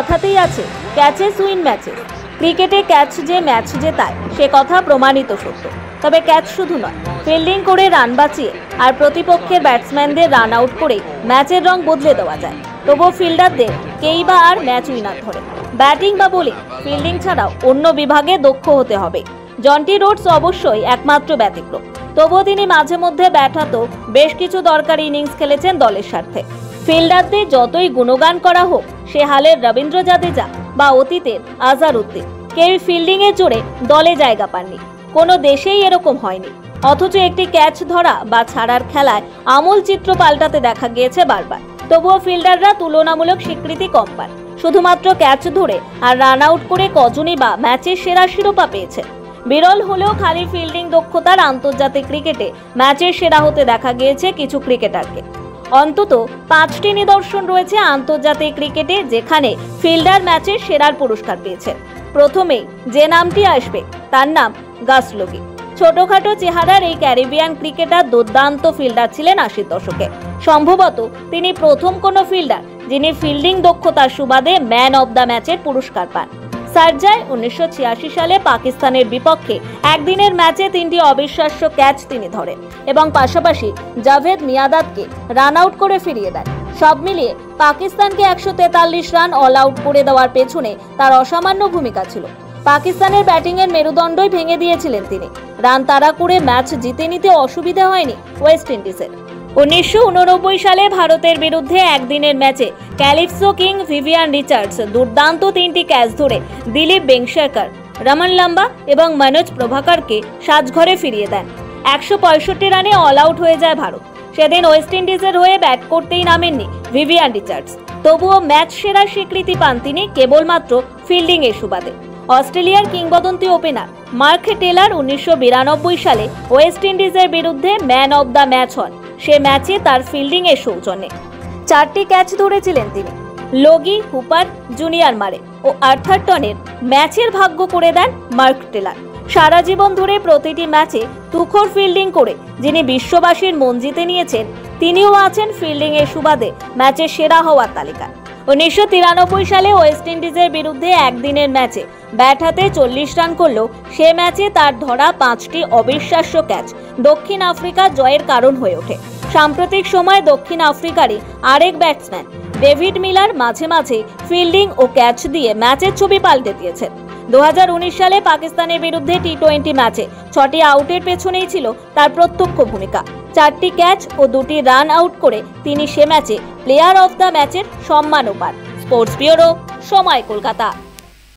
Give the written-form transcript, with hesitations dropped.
কথাতেই আছে catches win matches. ক্রিকেটে ক্যাচ যে ম্যাচ জেতায় সে কথা প্রমাণিত সত্য। তবে ক্যাচ শুধু নয়, ফিল্ডিং করে রান বাঁচিয়ে আর প্রতিপক্ষের ব্যাটসম্যানদের রান আউট করে ম্যাচের রং বদলে দেওয়া যায়। তবুও ফিল্ডারদের কেই বা আর ম্যাচ উইনার ধরে। ব্যাটিং বা বোলিং, ফিল্ডিং ছাড়াও অন্য বিভাগে দক্ষ হতে হবে। জন্টি রোডস অবশ্যই একমাত্র ব্যতিক্রম। তবুও তিনি মাঝে মধ্যে ব্যাট হাতেও বেশ কিছু দরকারি ইনিংস খেলেছেন দলের স্বার্থে। ফিল্ডারদের যতই গুণগান করা হোক, সে হালের রবীন্দ্র জাদেজা বা অতীতের আজহারউদ্দিন, কেউ ফিল্ডিংয়ের জোরে দলে জায়গা পাননি। কোনো দেশেই এরকম হয়নি। অথচ একটি ক্যাচ ধরা বা ছাড়ার খেলায় আমূল চিত্র পাল্টাতে দেখা গিয়েছে বারবার। তবুও ফিল্ডাররা তুলনামূলক স্বীকৃতি কম পান। শুধুমাত্র ক্যাচ ধরে আর রান আউট করে কজনই বা ম্যাচের সেরা শিরোপা পেয়েছে। বিরল হলেও খালি ফিল্ডিং দক্ষতার আন্তর্জাতিক ক্রিকেটে ম্যাচের সেরা হতে দেখা গিয়েছে কিছু ক্রিকেটারকে। অন্তত 5টি নিদর্শন রয়েছে আন্তর্জাতিক ক্রিকেটে যেখানে ফিল্ডার ম্যাচের সেরার পুরস্কার পেয়েছে। প্রথমেই যে নামটি আসবে তার নাম গাস লোগি। ছোটখাটো চেহারার এই ক্যারিবিয়ান ক্রিকেটার দুর্দান্ত ফিল্ডার ছিলেন 80-র দশকে। সম্ভবত তিনি প্রথম কোনো ফিল্ডার যিনি ফিল্ডিং দক্ষতার সুবাদে ম্যান অব দ্য ম্যাচের পুরস্কার পান। শারজায় 1986 সালে পাকিস্তানের বিপক্ষে একদিনের ম্যাচে 3টি অবিশ্বাস্য ক্যাচ তিনি ধরেন এবং পাশাপাশি জাভেদ মিয়াঁদাদকে রান আউট করে ফিরিয়ে দেন। সব মিলিয়ে পাকিস্তানকে 143 রান অল আউট করে দেওয়ার পেছনে তার অসামান্য ভূমিকা ছিল। পাকিস্তানের ব্যাটিংয়ের মেরুদণ্ডই ভেঙে দিয়েছিলেন তিনি। রান তাড়া করে ম্যাচ জিতে নিতে অসুবিধা হয়নি ওয়েস্ট ইন্ডিজের। 1989 সালে ভারতের বিরুদ্ধে একদিনের ম্যাচে ক্যালিপসো কিং ভিভিয়ান রিচার্ডস দুর্দান্ত 3টি ক্যাচ ধরে দিলীপ বেংশারকর, রমন লাম্বা এবং মনোজ প্রভাকরকে সাজঘরে ফিরিয়ে দেন। 165 রানে অল আউট হয়ে যায় ভারত। সেদিন ওয়েস্ট ইন্ডিজের হয়ে ব্যাট করতেই নামেননি ভিভিয়ান রিচার্ডস। তবুও ম্যাচ সেরার স্বীকৃতি পান তিনি কেবলমাত্র ফিল্ডিং এর সুবাদে। অস্ট্রেলিয়ার কিংবদন্তি ওপেনার মার্ক টেলর 1992 সালে ওয়েস্ট ইন্ডিজের বিরুদ্ধে ম্যান অব দ্য ম্যাচ হন। সে ম্যাচে তার ফিল্ডিং এর সৌজন্যে 4টি ক্যাচ ধরেছিলেন তিনি। লগি, হুপার, জুনিয়র মারে ও আর্থার টনের ম্যাচের ভাগ্য করে দেন মার্ক টেলর। সারা জীবন ধরে প্রতিটি ম্যাচে তুখোড় ফিল্ডিং করে যিনি বিশ্ববাসীর মন জিতে নিয়েছেন, তিনিও আছেন ফিল্ডিং এর সুবাদে ম্যাচের সেরা হওয়ার তালিকায়। 1993 সালে ওয়েস্ট ইন্ডিজের বিরুদ্ধে একদিনের ম্যাচে ব্যাট হাতে 40 রান করলেও সে ম্যাচে তার ধরা 5টি অবিশ্বাস্য ক্যাচ দক্ষিণ আফ্রিকা জয়ের কারণ হয়ে ওঠে। সাম্প্রতিক সময়ে দক্ষিণ আফ্রিকারই আরেক ব্যাটসম্যান ডেভিড মিলার মাঝে মাঝে ফিল্ডিং ও ক্যাচ দিয়ে ম্যাচের ছবি পাল্টে দিয়েছেন। 2019 সালে পাকিস্তানের বিরুদ্ধে টি20 ম্যাচে 6টি আউটের পেছনেই ছিল তার প্রত্যক্ষ ভূমিকা। 4টি ক্যাচ ও 2টি রান আউট করে তিনি সে ম্যাচে প্লেয়ার অফ দ্য ম্যাচের সম্মানও পান। স্পোর্টস ব্যুরো, সময়, কলকাতা।